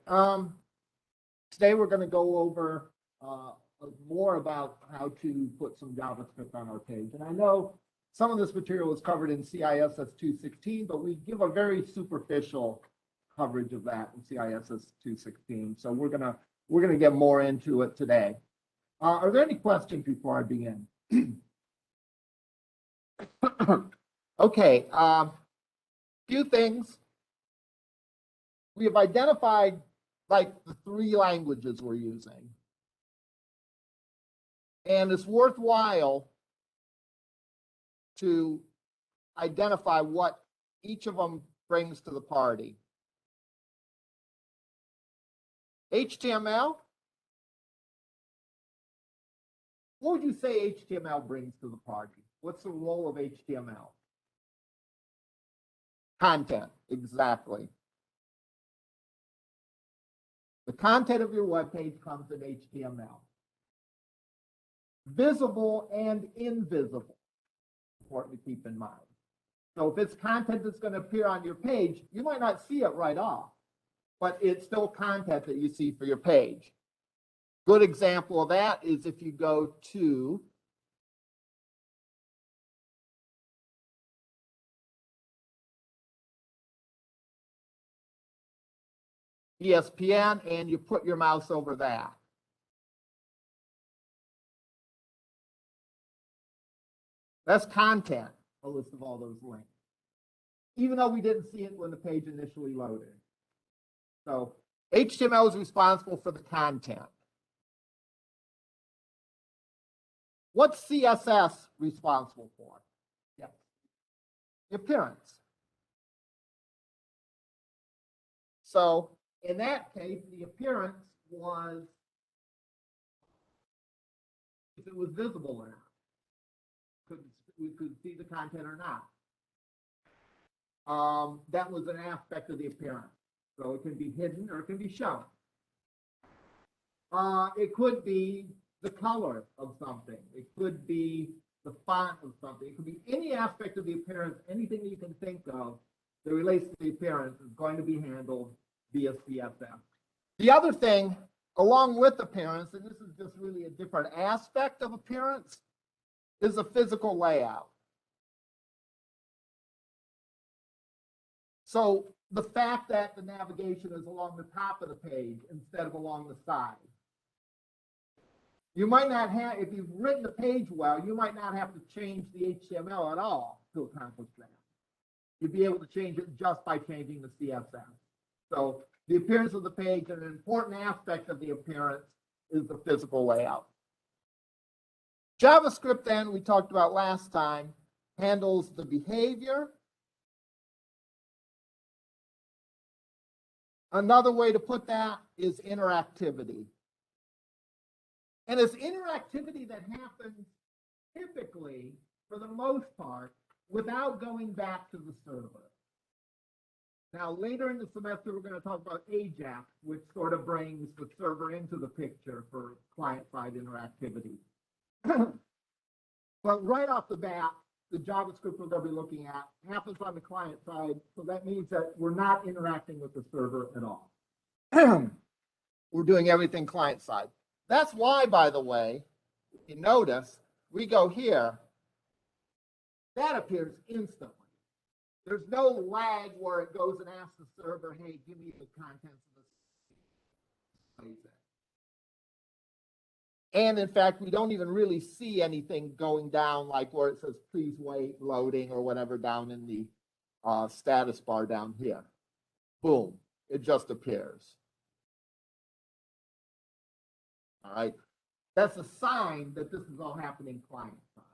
Today we're going to go over more about how to put some JavaScript on our page. And I know some of this material is covered in CISS216, but we give a very superficial coverage of that in CISS216. So we're gonna get more into it today. Are there any questions before I begin? Okay, few things. We have identified like the 3 languages we're using. And it's worthwhile to identify what each of them brings to the party. HTML. What would you say HTML brings to the party? What's the role of HTML? Content, exactly. The content of your web page comes in HTML. Visible and invisible, important to keep in mind. So if it's content that's going to appear on your page, you might not see it right off, but it's still content that you see for your page. Good example of that is if you go to ESPN and you put your mouse over that. That's content, a list of all those links, even though we didn't see it when the page initially loaded. So HTML is responsible for the content. What's CSS responsible for? Yes. The appearance. So in that case, the appearance was if it was visible or not. We could see the content or not. That was an aspect of the appearance. So it can be hidden or it can be shown. It could be the color of something. It could be the font of something. It could be any aspect of the appearance, anything you can think of that relates to the appearance is going to be handled via CSS. The other thing, along with appearance, and this is just really a different aspect of appearance, is a physical layout. So the fact that the navigation is along the top of the page instead of along the side. You might not have, if you've written the page well, you might not have to change the HTML at all to accomplish that. You'd be able to change it just by changing the CSS. So the appearance of the page, and an important aspect of the appearance is the physical layout. JavaScript, then, we talked about last time, handles the behavior. Another way to put that is interactivity. And it's interactivity that happens typically, for the most part, without going back to the server. Now, later in the semester, we're going to talk about AJAX, which sort of brings the server into the picture for client-side interactivity. But right off the bat, the JavaScript we're going to be looking at happens on the client side, so that means that we're not interacting with the server at all. We're doing everything client side. That's why, by the way, if you notice, we go here, that appears instantly. There's no lag where it goes and asks the server, hey, give me the contents of this. And in fact, we don't even really see anything going down, like where it says, please wait, loading, or whatever down in the status bar down here. Boom, it just appears. All right, that's a sign that this is all happening client side.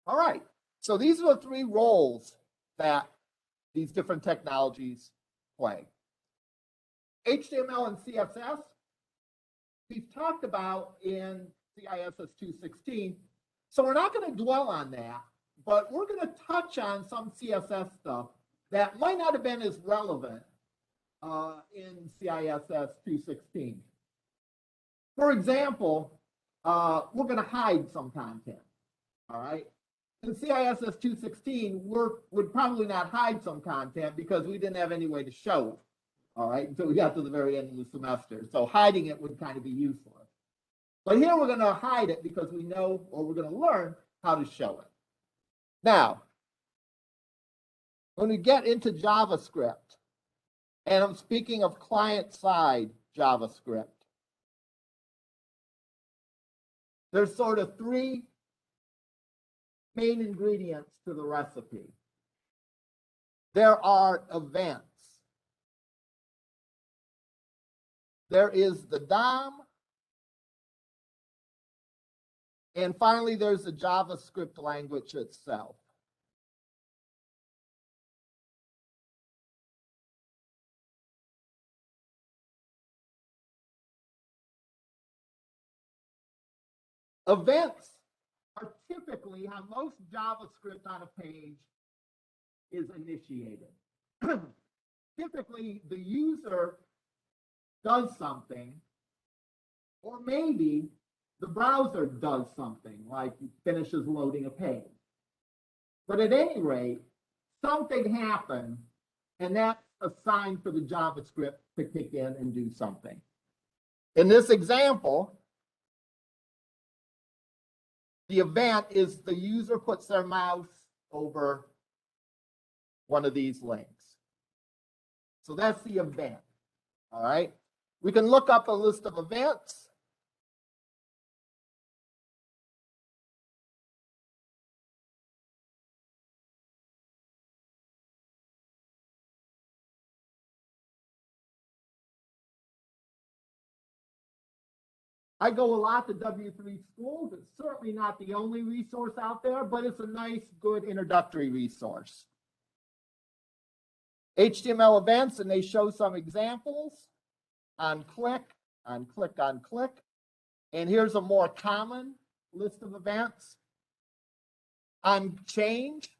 All right, so these are the 3 roles that these different technologies play. HTML and CSS. We've talked about in CISS216, so we're not going to dwell on that, but we're going to touch on some CSS stuff that might not have been as relevant in CISS216. For example, we're going to hide some content, all right? In CISS216, we would probably not hide some content because we didn't have any way to show all right, until we got to the very end of the semester. So hiding it would kind of be useless. But here we're going to hide it because we know, or we're going to learn how to show it. Now, when we get into JavaScript, and I'm speaking of client-side JavaScript, there's sort of three main ingredients to the recipe. There are events. There is the DOM. And finally, there's the JavaScript language itself. Events are typically how most JavaScript on a page is initiated. Typically, the user does something, or maybe the browser does something, like finishes loading a page. But at any rate, something happened, and that's a sign for the JavaScript to kick in and do something. In this example, the event is the user puts their mouse over one of these links. So that's the event, all right? We can look up a list of events. I go a lot to W3 schools. It's certainly not the only resource out there, but it's a nice, good introductory resource. HTML events, and they show some examples on click, on click, on click. And here's a more common list of events. On change,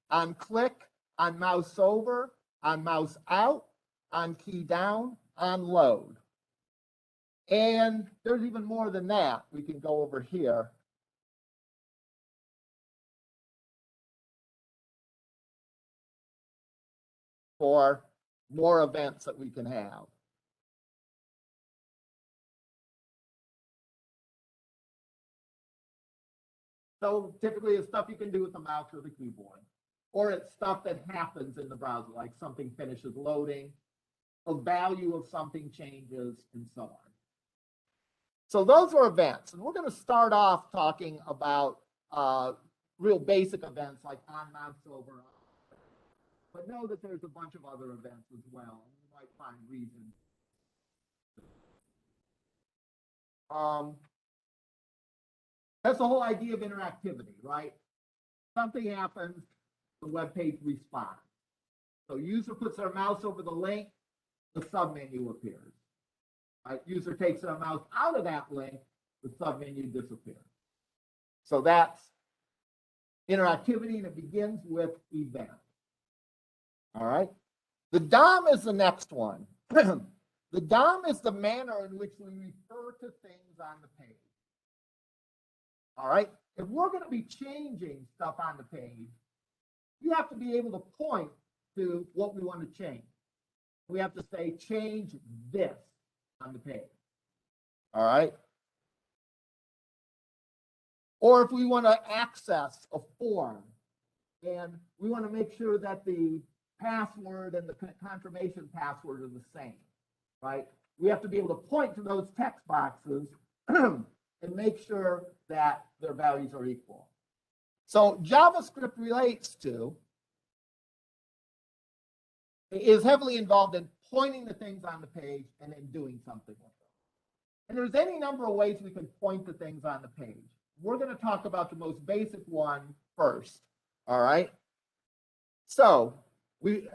on click, on mouse over, on mouse out, on key down, on load. And there's even more than that. We can go over here. For more events that we can have. So typically it's stuff you can do with the mouse or the keyboard, or it's stuff that happens in the browser, like something finishes loading, a value of something changes, and so on. So those are events, and we're going to start off talking about real basic events like on mouse over. But know that there's a bunch of other events as well, and you might find reasons. That's the whole idea of interactivity, right? Something happens, the web page responds. So user puts their mouse over the link, the submenu appears. Right? User takes their mouse out of that link, the submenu disappears. So that's interactivity, and it begins with event. All right. The DOM is the next one. The DOM is the manner in which we refer to things on the page. All right. If we're going to be changing stuff on the page, you have to be able to point to what we want to change. We have to say, change this on the page. All right. Or if we want to access a form and we want to make sure that the password and the confirmation password are the same, right? We have to be able to point to those text boxes and make sure that their values are equal. So JavaScript is heavily involved in pointing to things on the page and then doing something with them. And there's any number of ways we can point to things on the page. We're going to talk about the most basic one first, all right? So we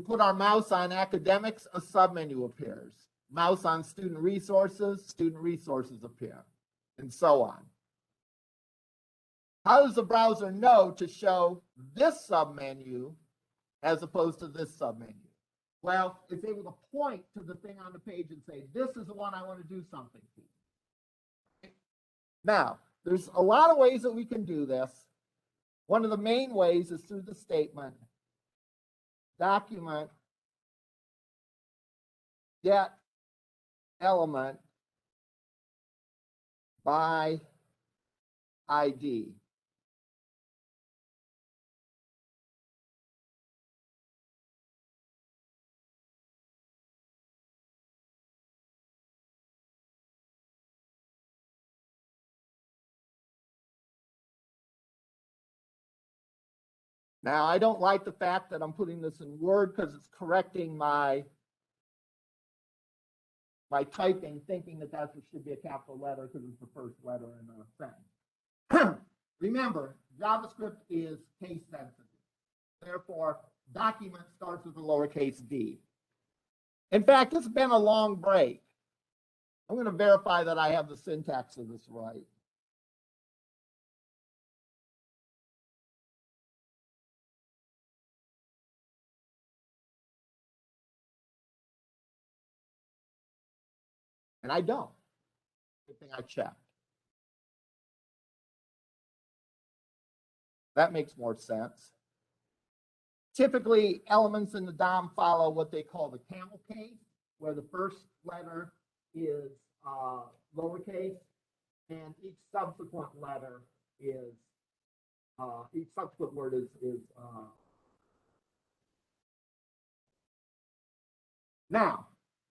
put our mouse on academics, a submenu appears. Mouse on student resources appear, and so on. How does the browser know to show this submenu as opposed to this submenu? Well, it's able to point to the thing on the page and say, this is the one I want to do something to. Now, there's a lot of ways that we can do this. One of the main ways is through the statement, document get element by ID. Now, I don't like the fact that I'm putting this in Word because it's correcting my typing, thinking that that should be a capital letter because it's the first letter in a sentence. Remember, JavaScript is case sensitive. Therefore, document starts with a lowercase d. In fact, it's been a long break. I'm going to verify that I have the syntax of this right. And I don't. Good thing I checked. That makes more sense. Typically, elements in the DOM follow what they call the camel case, where the first letter is lowercase, and each subsequent letter is, each subsequent word is now,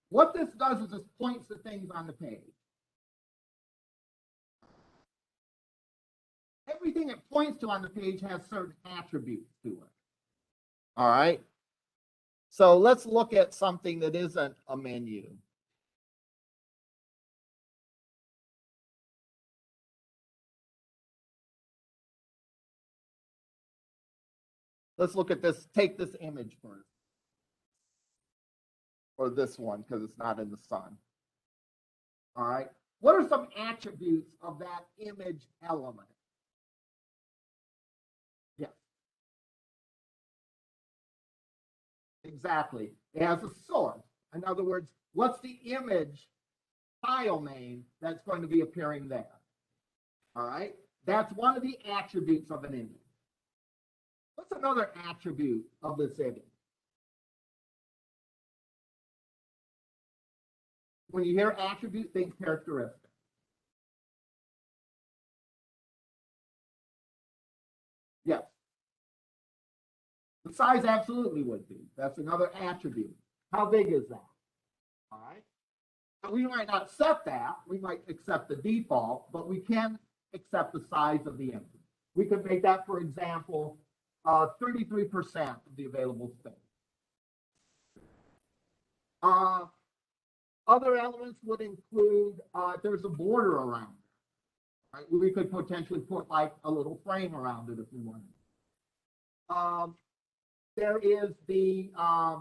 what this does is this points to things on the page. Everything it points to on the page has certain attributes to it. All right. So let's look at something that isn't a menu. Let's look at this, take this image first. Or this one, because it's not in the sun. All right. What are some attributes of that image element? Yes. Exactly. It has a source. In other words, what's the image file name that's going to be appearing there? All right. That's one of the attributes of an image. What's another attribute of this image? When you hear attribute, think characteristic. Yes. The size absolutely would be. That's another attribute. How big is that? All right. So we might not set that. We might accept the default, but we can accept the size of the image. We could make that, for example, 33% of the available space. Other elements would include, there's a border around it. Right? We could potentially put like a little frame around it if we wanted. There is the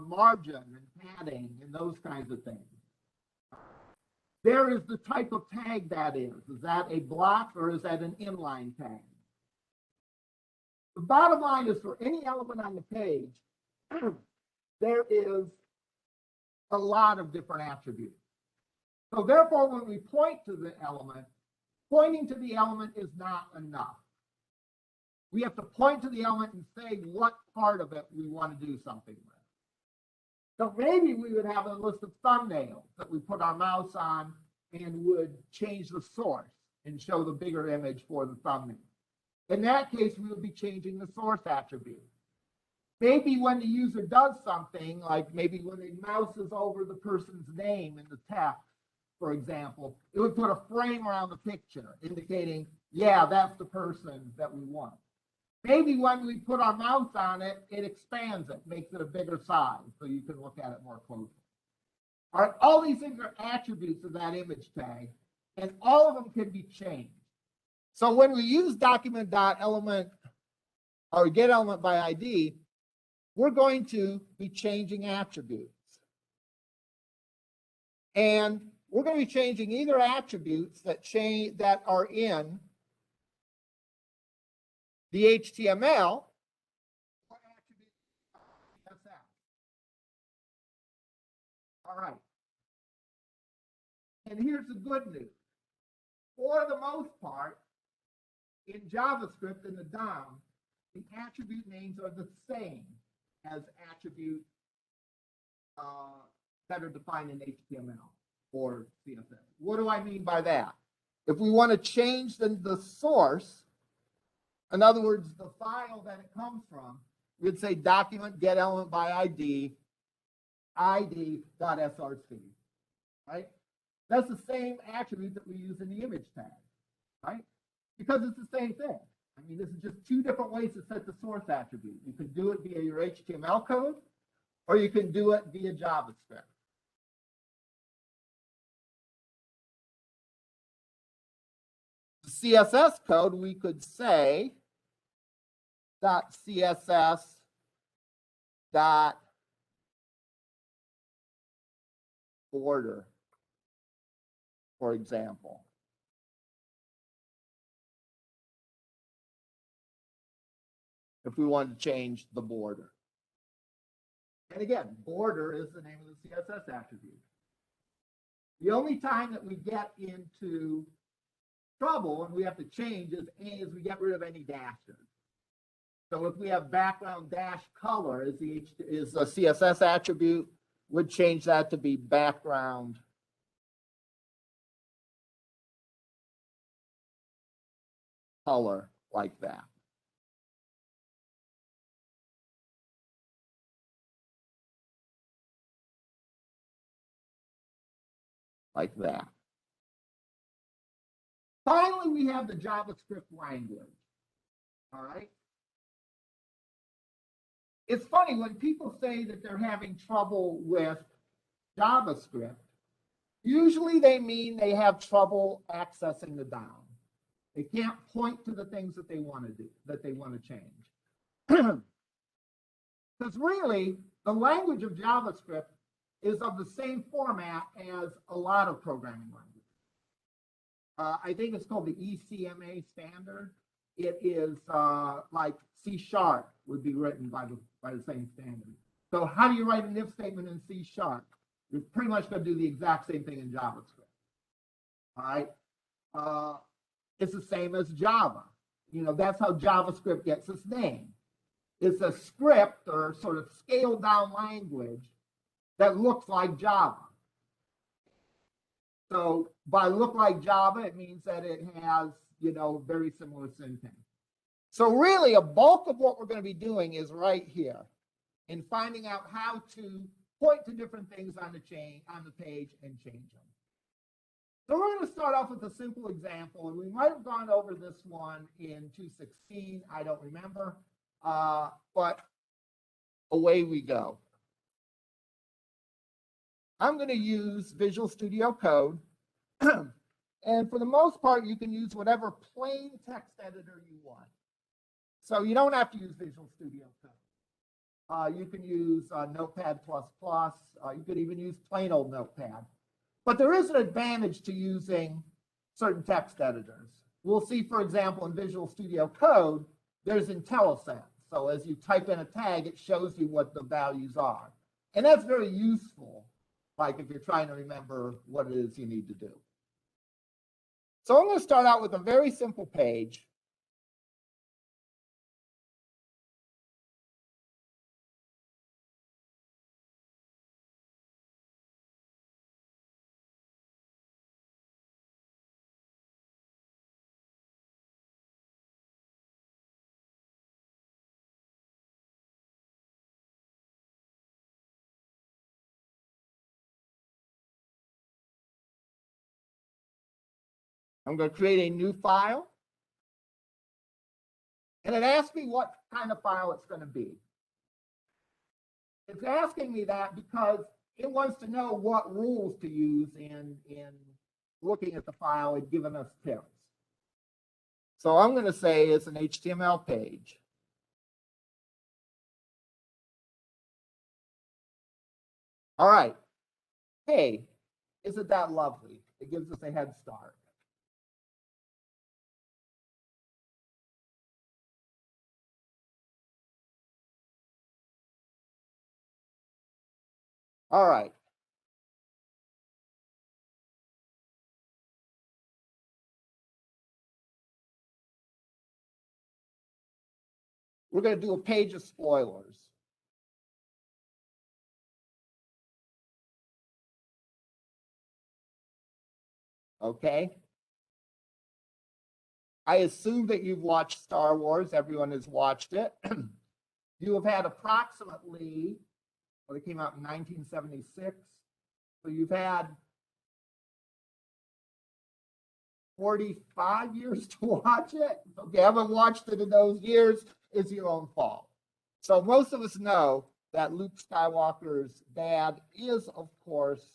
margin and padding and those kinds of things. There is the type of tag that is. Is that a block or is that an inline tag? The bottom line is for any element on the page, there is a lot of different attributes. So therefore, when we point to the element, pointing to the element is not enough. We have to point to the element and say what part of it we want to do something with. So maybe we would have a list of thumbnails that we put our mouse on and would change the source and show the bigger image for the thumbnail. In that case, we would be changing the source attribute. Maybe when the user does something, like maybe when it mouses over the person's name in the text, for example, it would put a frame around the picture indicating, yeah, that's the person that we want. Maybe when we put our mouse on it, it expands it, makes it a bigger size so you can look at it more closely. All right, all these things are attributes of that image tag, and all of them can be changed. So when we use document.element or get element by ID, we're going to be changing attributes. And we're going to be changing either attributes that are in the HTML or attributes in CSS. All right. And here's the good news. For the most part, in JavaScript in the DOM, the attribute names are the same as attribute better defined in HTML or CSS. What do I mean by that? If we want to change the source, in other words, the file that it comes from, we'd say document get element by ID, id.src, right? That's the same attribute that we use in the image tag, right? Because it's the same thing. I mean, this is just two different ways to set the source attribute. You can do it via your HTML code, or you can do it via JavaScript. The CSS code, we could say .css .border, for example. If we wanted to change the border. And again, border is the name of the CSS attribute. The only time that we get into trouble and we have to change is we get rid of any dashes. So if we have background dash color is a CSS attribute, would change that to be background color like that. Like that. Finally, we have the JavaScript language. All right. It's funny when people say that they're having trouble with JavaScript, usually they mean they have trouble accessing the DOM. They can't point to the things that they want to do, that they want to change. Because really, the language of JavaScript is of the same format as a lot of programming languages. I think it's called the ECMA standard. It is like C# would be written by the same standard. So how do you write an if statement in C#? You're pretty much going to do the exact same thing in JavaScript. All right. It's the same as Java. You know, that's how JavaScript gets its name. It's a script or sort of scaled down language that looks like Java. So by look like Java, it means that it has, you know, very similar syntax. So really a bulk of what we're going to be doing is right here in finding out how to point to different things on the page and change them. So we're going to start off with a simple example, and we might have gone over this one in 2.16. I don't remember, but away we go. I'm going to use Visual Studio Code, and for the most part, you can use whatever plain text editor you want. So you don't have to use Visual Studio Code. You can use Notepad++. You could even use plain old Notepad. But there is an advantage to using certain text editors. We'll see, for example, in Visual Studio Code, there's Intellisense. So as you type in a tag, it shows you what the values are. And that's very useful, like if you're trying to remember what it is you need to do. So I'm going to start out with a very simple page. I'm going to create a new file. And it asks me what kind of file it's going to be. It's asking me that because it wants to know what rules to use in looking at the file and giving us tips. So I'm going to say it's an HTML page. All right. Hey, isn't that lovely? It gives us a head start. All right. We're going to do a page of spoilers. Okay. I assume that you've watched Star Wars. Everyone has watched it. You have had approximately, well, it came out in 1976. So you've had 45 years to watch it. If you haven't watched it in those years, it's your own fault. So most of us know that Luke Skywalker's dad is, of course,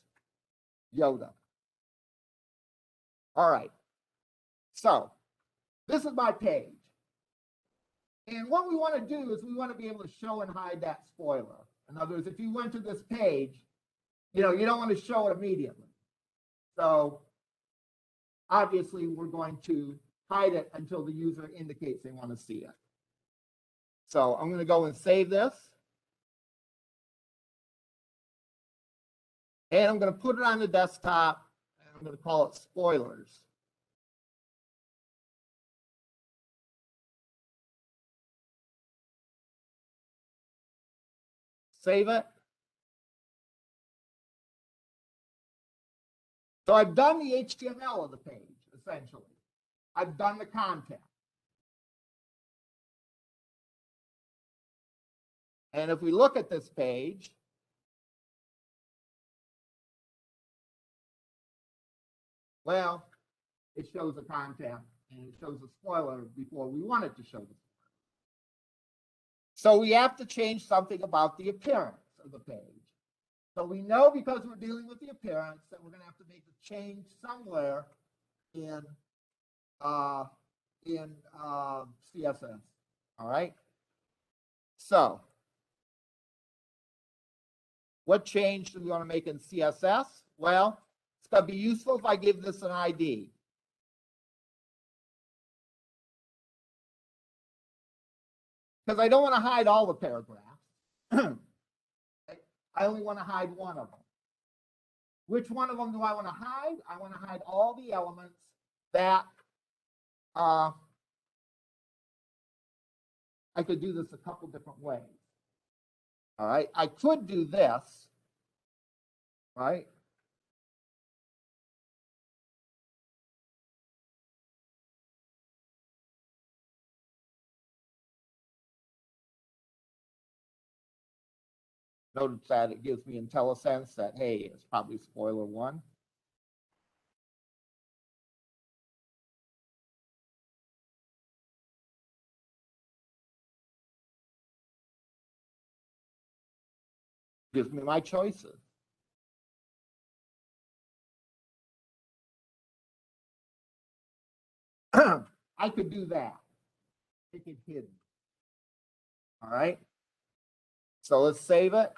Yoda. All right. So this is my page. And what we want to do is we want to be able to show and hide that spoiler. In other words, if you went to this page, you don't want to show it immediately. So obviously, we're going to hide it until the user indicates they want to see it. So I'm going to go and save this. And I'm going to put it on the desktop, and I'm going to call it spoilers. Save it. So I've done the HTML of the page, essentially. I've done the content. And if we look at this page, well, it shows the content and it shows the spoiler before we want it to show the spoiler. So we have to change something about the appearance of the page. So we know, because we're dealing with the appearance, that we're going to have to make a change somewhere in CSS. All right. So what change do we want to make in CSS? Well, it's going to be useful if I give this an ID. Because I don't want to hide all the paragraphs. I only want to hide one of them. Which one of them do I want to hide? I want to hide all the elements that I could do this a couple different ways. All right, I could do this, right? Notice that it gives me Intellisense that, hey, it's probably spoiler 1. Gives me my choices. I could do that. Make it hidden. All right. So let's save it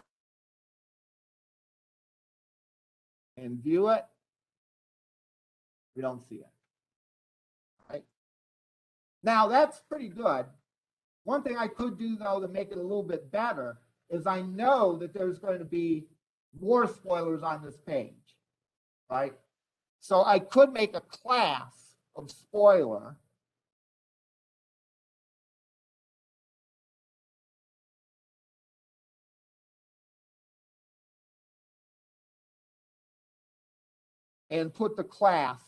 and view it. We don't see it. All right. Now that's pretty good. One thing I could do, though, to make it a little bit better is I know that there's going to be more spoilers on this page, right? So I could make a class of spoiler. And put the class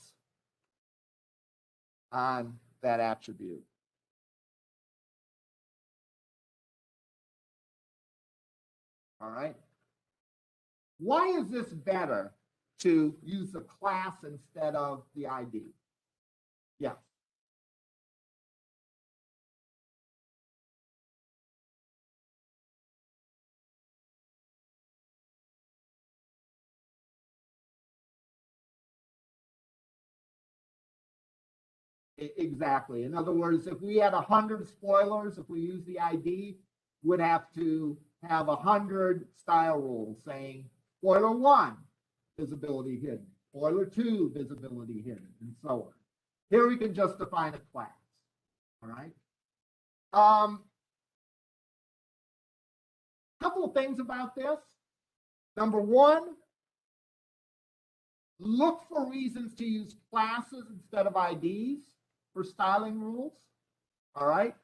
on that attribute. All right. Why is this better to use the class instead of the ID? Yeah. Exactly. In other words, if we had 100 spoilers, if we use the ID, would have to have 100 style rules saying spoiler 1, visibility hidden, spoiler 2, visibility hidden, and so on. Here we can just define a class. All right. Couple of things about this. Number one, look for reasons to use classes instead of IDs for styling rules. All right.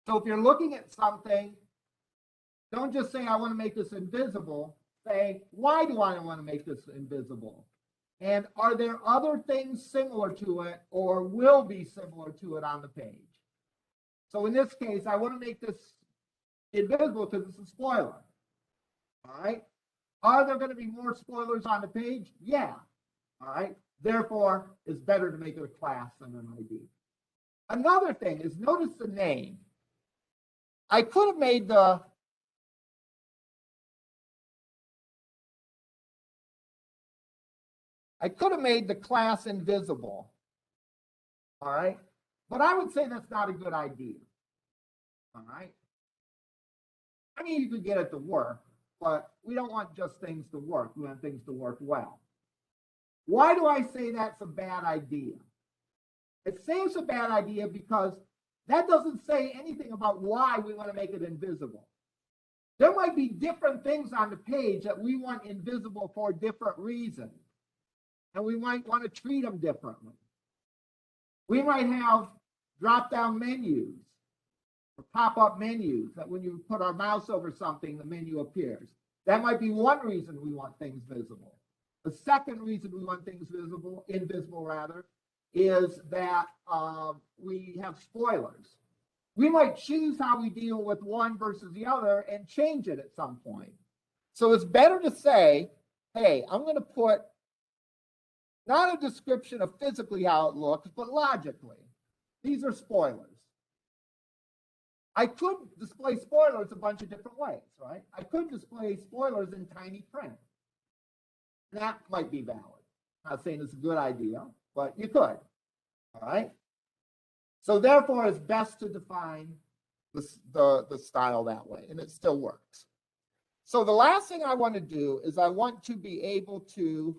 So if you're looking at something, don't just say, I want to make this invisible. Say, why do I want to make this invisible? And are there other things similar to it or will be similar to it on the page? So in this case, I want to make this invisible because it's a spoiler. All right. Are there going to be more spoilers on the page? Yeah. All right. Therefore, it's better to make it a class than an ID. Another thing is notice the name. I could have made the class invisible. All right. But I would say that's not a good idea. All right. I mean, you could get it to work, but we don't want just things to work. We want things to work well. Why do I say that's a bad idea? It seems a bad idea because that doesn't say anything about why we want to make it invisible. There might be different things on the page that we want invisible for different reasons, and we might want to treat them differently. We might have drop-down menus or pop-up menus that when you put our mouse over something, the menu appears. That might be one reason we want things visible. The second reason we want things invisible rather, is that we have spoilers. We might choose how we deal with one versus the other and change it at some point. So it's better to say, hey, I'm going to put not a description of physically how it looks, but logically. These are spoilers. I could display spoilers a bunch of different ways, right? I could display spoilers in tiny print. That might be valid. I'm not saying it's a good idea, but you could. All right. So therefore, it's best to define the style that way, and it still works. So the last thing I want to do is I want to be able to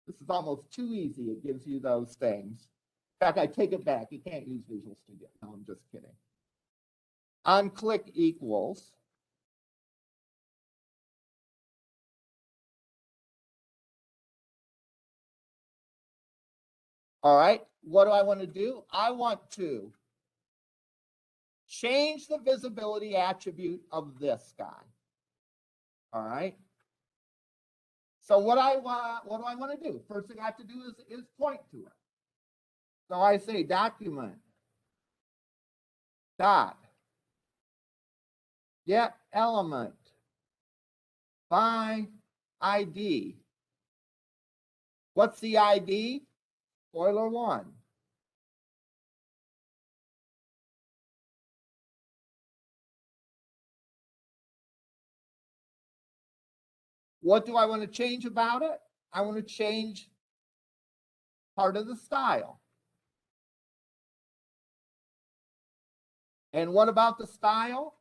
this is almost too easy. It gives you those things. In fact, I take it back. You can't use Visual Studio. No, I'm just kidding. On click equals. All right. What do I want to do? I want to change the visibility attribute of this guy. All right. So what do I want to do? First thing I have to do is point to it. So I say document dot get element by ID. What's the ID? Spoiler 1. What do I want to change about it? I want to change part of the style. And what about the style?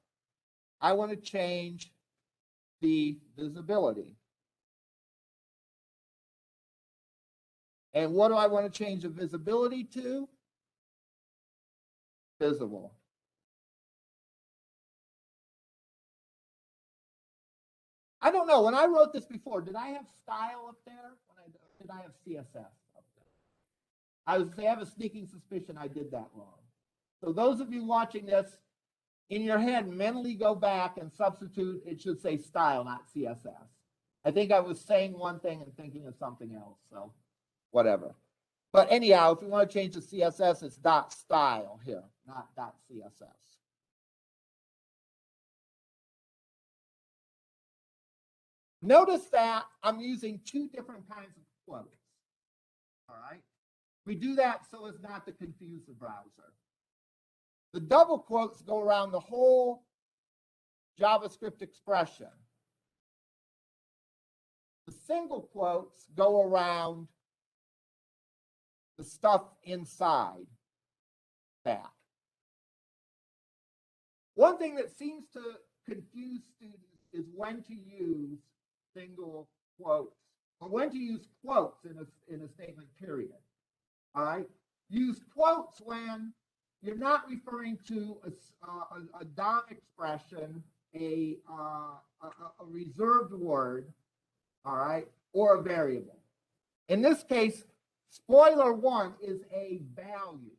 I want to change the visibility. And what do I want to change the visibility to? Visible. I don't know. When I wrote this before, did I have style up there? Did I have CSS up there? I have a sneaking suspicion I did that wrong. So those of you watching this, in your head, mentally go back and substitute. It should say style, not CSS. I think I was saying one thing and thinking of something else. So whatever. But anyhow, if you want to change the CSS, it's .style here, not .css. Notice that I'm using two different kinds of quotes. All right. We do that so as not to confuse the browser. The double quotes go around the whole JavaScript expression. The single quotes go around the stuff inside that. One thing that seems to confuse students is when to use single quotes or when to use quotes in a statement period. All right. Use quotes when you're not referring to a DOM expression, a reserved word, all right, or a variable. In this case, spoiler 1 is a value.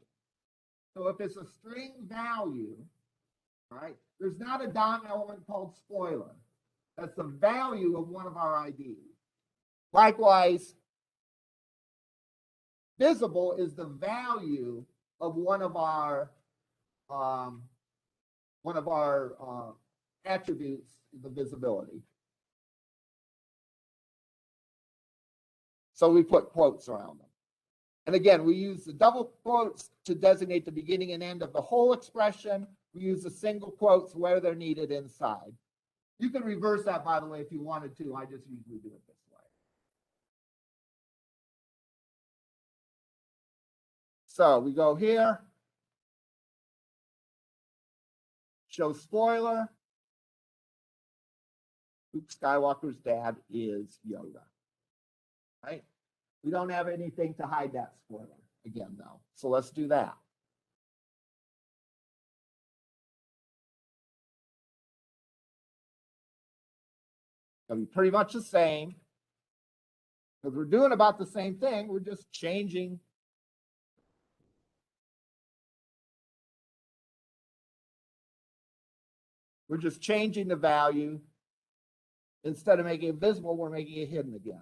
So if it's a string value, right, there's not a DOM element called spoiler. That's the value of one of our IDs. Likewise, visible is the value of one of our attributes, the visibility. So we put quotes around them. And again, we use the double quotes to designate the beginning and end of the whole expression. We use the single quotes where they're needed inside. You can reverse that, by the way, if you wanted to. I just usually do it this way. So we go here, show spoiler. Luke Skywalker's dad is Yoda, right? We don't have anything to hide that spoiler again, though. So let's do that. It'll be pretty much the same because we're doing about the same thing. We're just changing. We're just changing the value. Instead of making it visible, we're making it hidden again.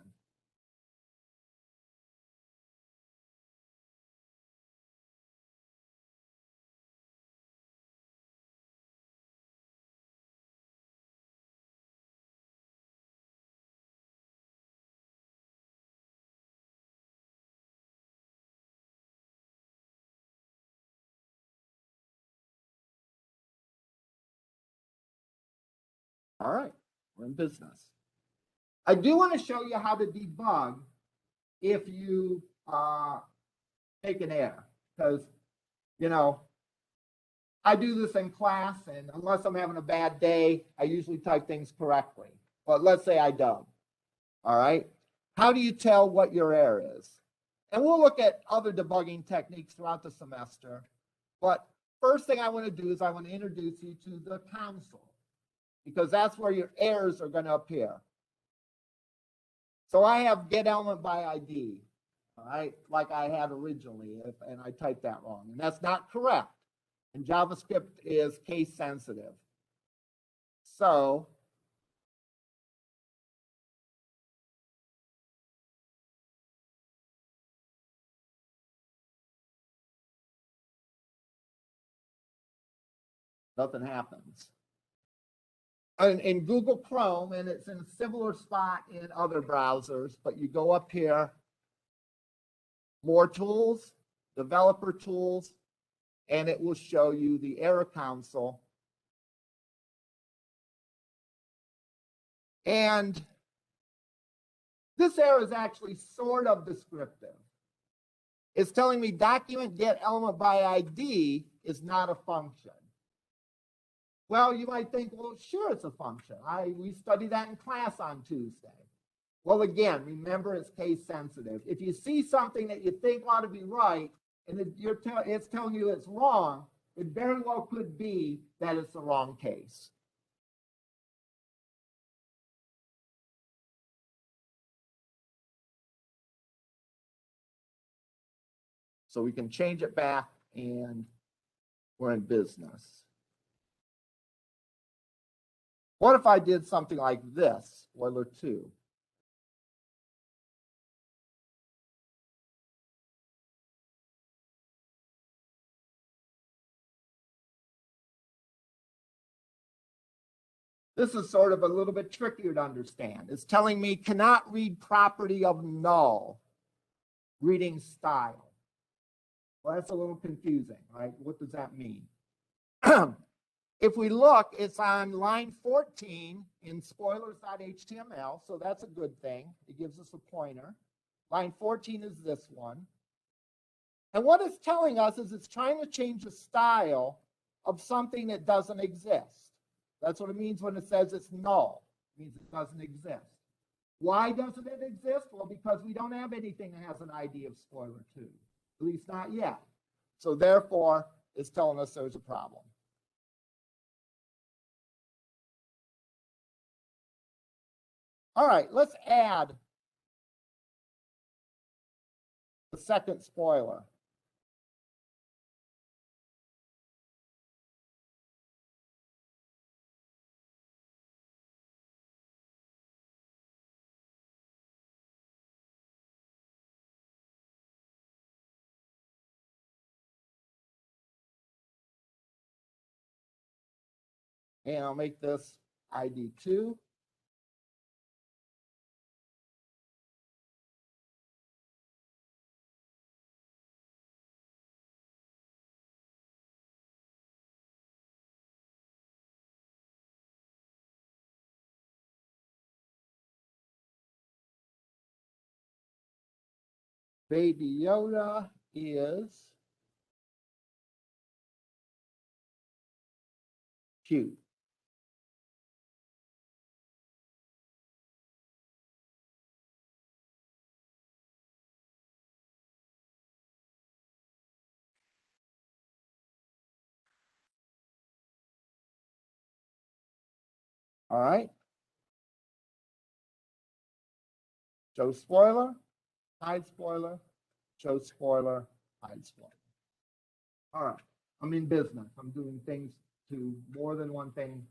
All right, we're in business. I do want to show you how to debug if you take an error, because, you know, I do this in class, and unless I'm having a bad day, I usually type things correctly. But let's say I don't. All right, how do you tell what your error is? And we'll look at other debugging techniques throughout the semester. But first thing I want to do is I want to introduce you to the console, because that's where your errors are going to appear. So I have get element by ID, all right, like I had originally, and I typed that wrong. And that's not correct. And JavaScript is case sensitive. So nothing happens. In Google Chrome, and it's in a similar spot in other browsers, but you go up here, more tools, developer tools, and it will show you the error console. And this error is actually sort of descriptive. It's telling me document get element by ID is not a function. Well, you might think, well, sure, it's a function. We studied that in class on Tuesday. Well, again, remember it's case sensitive. If you see something that you think ought to be right, and it's telling you it's wrong, it very well could be that it's the wrong case. So we can change it back, and we're in business. What if I did something like this, spoiler 2? This is sort of a little bit trickier to understand. It's telling me cannot read property of null, reading style. Well, that's a little confusing, right? What does that mean? If we look, it's on line 14 in spoilers.html, so that's a good thing. It gives us a pointer. Line 14 is this one. And what it's telling us is it's trying to change the style of something that doesn't exist. That's what it means when it says it's null. It means it doesn't exist. Why doesn't it exist? Well, because we don't have anything that has an ID of spoiler 2, at least not yet. So therefore, it's telling us there's a problem. All right, let's add the second spoiler. And I'll make this ID 2. Baby Yoda is cute. All right. Show spoiler, hide spoiler, show spoiler, hide spoiler. All right. I'm in business. I'm doing things to more than one thing,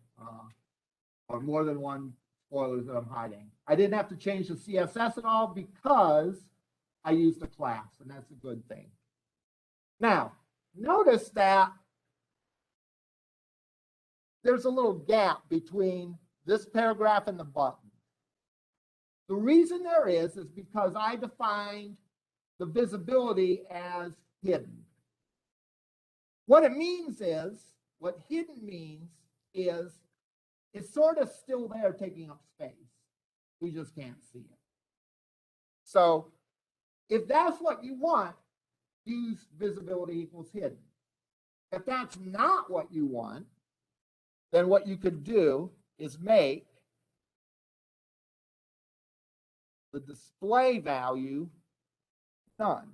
or more than one spoilers that I'm hiding. I didn't have to change the CSS at all because I used a class, and that's a good thing. Now, notice that there's a little gap between this paragraph and the button. The reason there is because I defined the visibility as hidden. What it means is, what hidden means is it's sort of still there taking up space. We just can't see it. So if that's what you want, use visibility equals hidden. If that's not what you want, then what you could do is make the display value none.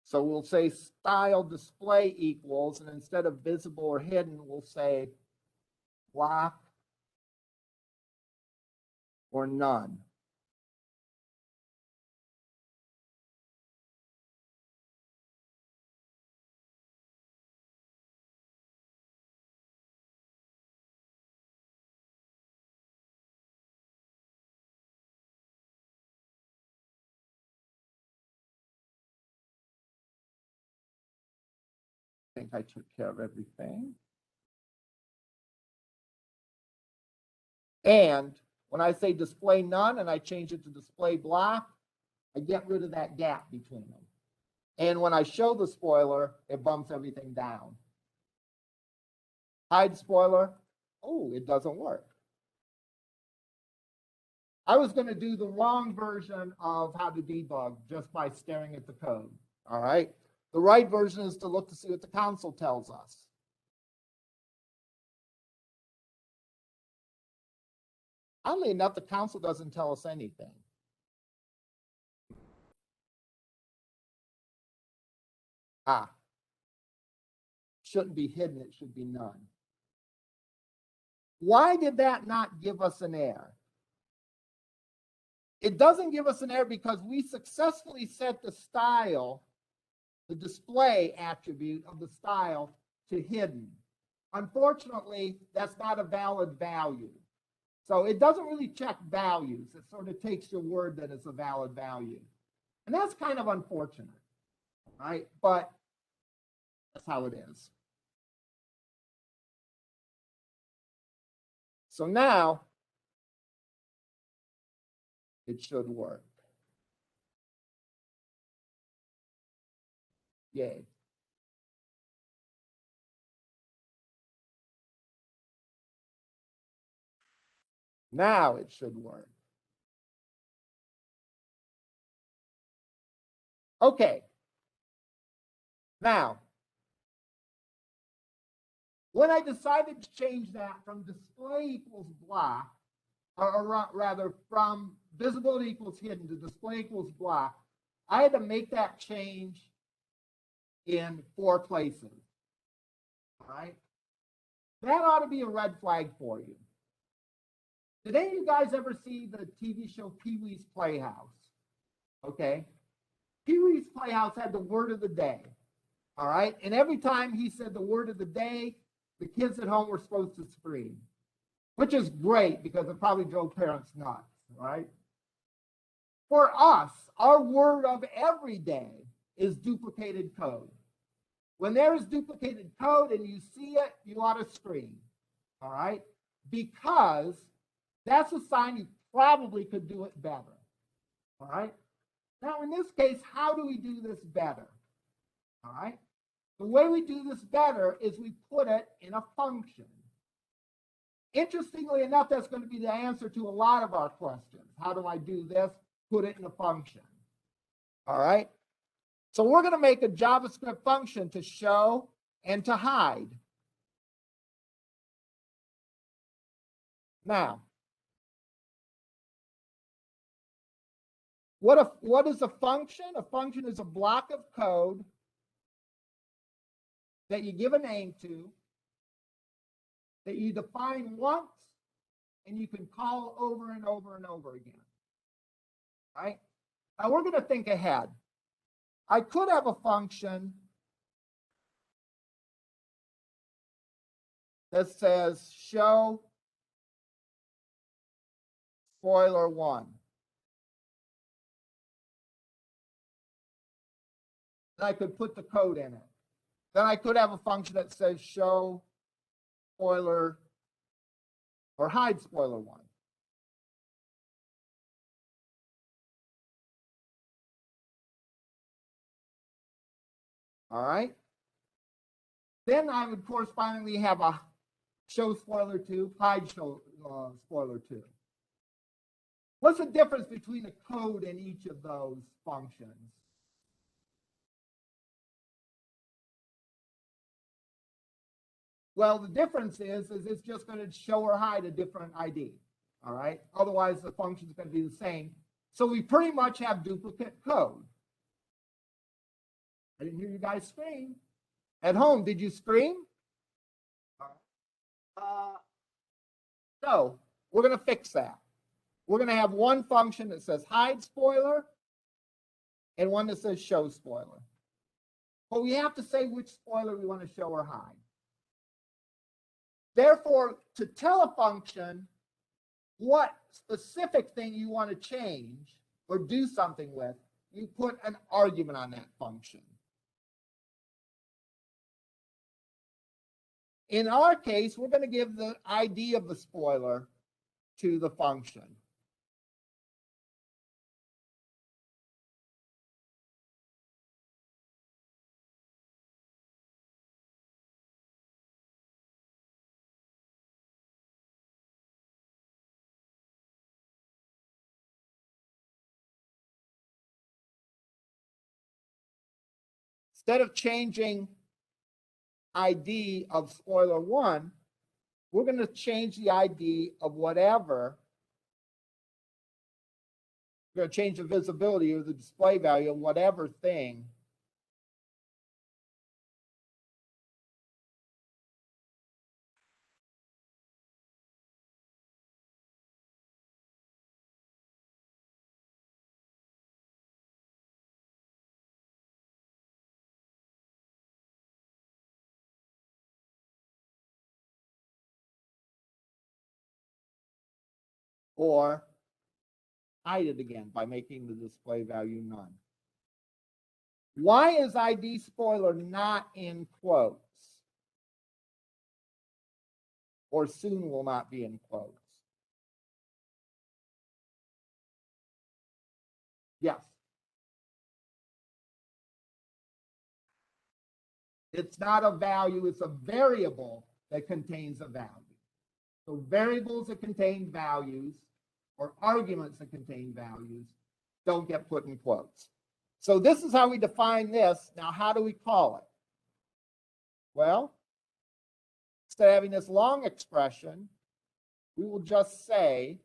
So we'll say style display equals, and instead of visible or hidden, we'll say block or none. I think I took care of everything. And when I say display none and I change it to display block, I get rid of that gap between them. And when I show the spoiler, it bumps everything down. Hide spoiler, oh, it doesn't work. I was going to do the wrong version of how to debug just by staring at the code. All right. The right version is to look to see what the console tells us. Oddly enough, the console doesn't tell us anything. Shouldn't be hidden, it should be none. Why did that not give us an error? It doesn't give us an error because we successfully set the style, the display attribute of the style, to hidden. Unfortunately, that's not a valid value. So it doesn't really check values. It sort of takes your word that it's a valid value. And that's kind of unfortunate, right? But that's how it is. So now it should work. Yay. Now it should work. Okay. Now, When I decided to change that from display equals block, or rather from visibility equals hidden to display equals block, I had to make that change in 4 places. All right. That ought to be a red flag for you. Did any of you guys ever see the TV show Pee-wee's Playhouse? Okay. Pee-wee's Playhouse had the word of the day. All right. And every time he said the word of the day, the kids at home were supposed to scream, which is great because it probably drove parents nuts, right? For us, our word of every day is duplicated code. When there is duplicated code and you see it, you ought to scream, all right? Because that's a sign you probably could do it better, all right? Now, in this case, how do we do this better, all right? The way we do this better is we put it in a function. Interestingly enough, that's going to be the answer to a lot of our questions. How do I do this? Put it in a function. All right. So we're going to make a JavaScript function to show and to hide. Now, what is a function? A function is a block of code that you give a name to, that you define once, and you can call over and over and over again. Right? Now we're going to think ahead. I could have a function that says show spoiler 1. Then I could put the code in it. Then I could have a function that says show spoiler or hide spoiler 1. All right. Then I would correspondingly have a show spoiler 2, hide show spoiler 2. What's the difference between the code in each of those functions? Well, the difference is it's just going to show or hide a different ID. All right. Otherwise, the function is going to be the same. So we pretty much have duplicate code. I didn't hear you guys scream. At home, did you scream? So we're going to fix that. We're going to have one function that says hide spoiler and one that says show spoiler. But we have to say which spoiler we want to show or hide. Therefore, to tell a function what specific thing you want to change or do something with, you put an argument on that function. In our case, we're going to give the ID of the spoiler to the function. Instead of changing ID of spoiler 1, we're going to change the ID of whatever. We're going to change the visibility or the display value of whatever thing or hide it again by making the display value none. Why is ID spoiler not in quotes? Or soon will not be in quotes? Yes. It's not a value, it's a variable that contains a value. So variables that contain values or arguments that contain values don't get put in quotes. So this is how we define this. Now, how do we call it? Well, instead of having this long expression, we will just say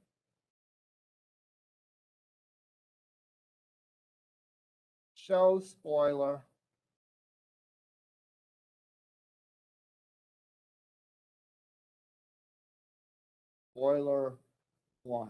show spoiler spoiler 1.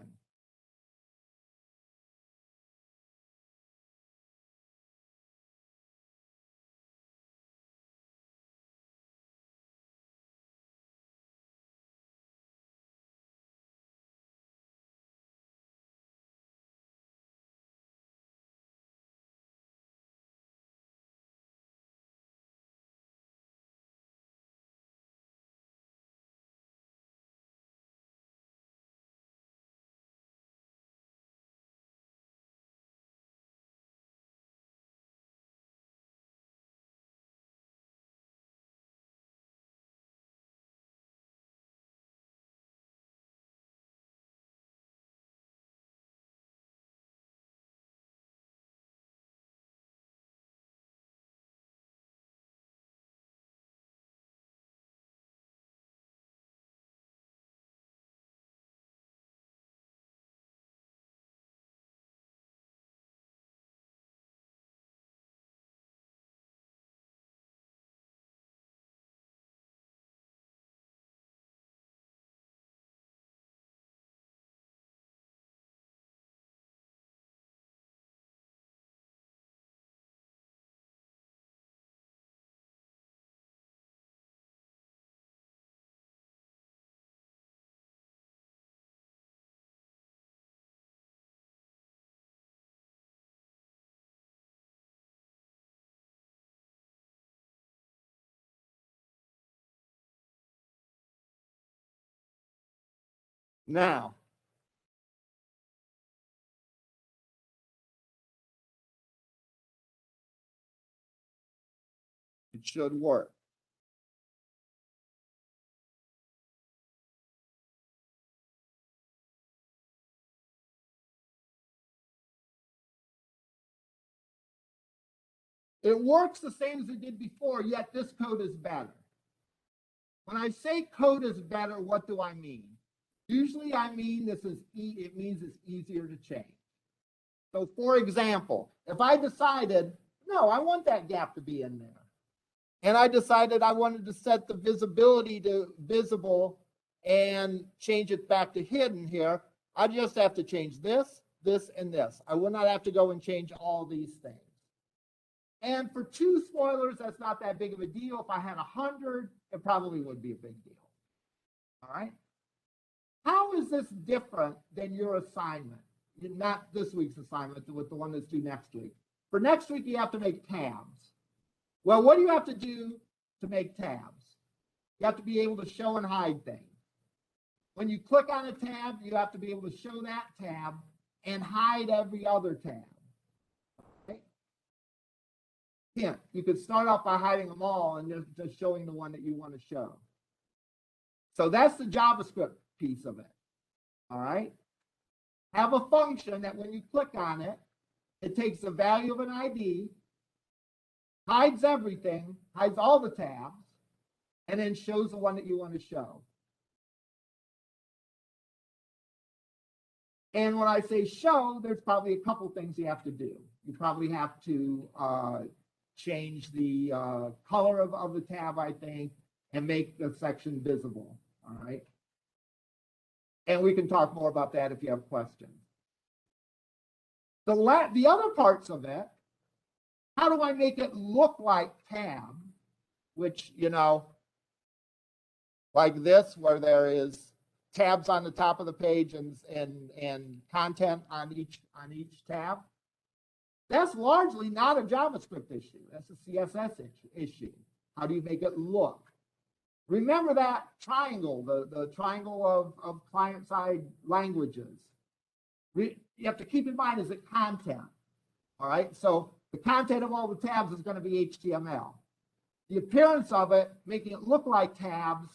Now, it should work. It works the same as it did before, yet this code is better. When I say code is better, what do I mean? Usually I mean it means it's easier to change. So for example, if I decided, no, I want that gap to be in there, and I decided I wanted to set the visibility to visible and change it back to hidden here, I just have to change this, this, and this. I will not have to go and change all these things. And for 2 spoilers, that's not that big of a deal. If I had 100, it probably would be a big deal. All right. How is this different than your assignment? Not this week's assignment, with the one that's due next week. For next week, you have to make tabs. Well, what do you have to do to make tabs? You have to be able to show and hide things. When you click on a tab, you have to be able to show that tab and hide every other tab. Okay? Hint, you could start off by hiding them all and just showing the one that you want to show. So that's the JavaScript piece of it. All right. Have a function that when you click on it, it takes the value of an ID, hides everything, hides all the tabs, and then shows the one that you want to show. And when I say show, there's probably a couple things you have to do. You probably have to change the color of the tab, I think, and make the section visible. All right. And we can talk more about that if you have questions. The other parts of it, how do I make it look like tab, which, you know, like this, where there is tabs on the top of the page and content on each tab? That's largely not a JavaScript issue. That's a CSS issue. How do you make it look? Remember that triangle, the triangle of client-side languages. You have to keep in mind, is it content? All right, so the content of all the tabs is going to be HTML. The appearance of it, making it look like tabs,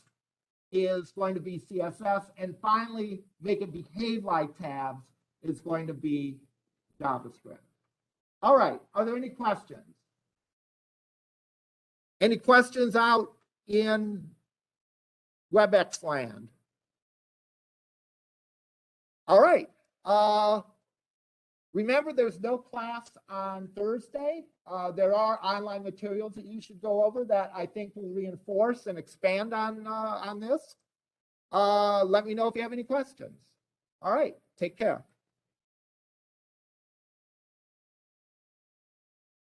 is going to be CSS. And finally, make it behave like tabs is going to be JavaScript. All right, are there any questions? Any questions out in WebEx land. All right. Remember, there's no class on Thursday. There are online materials that you should go over that I think will reinforce and expand on this. Let me know if you have any questions. All right. Take care.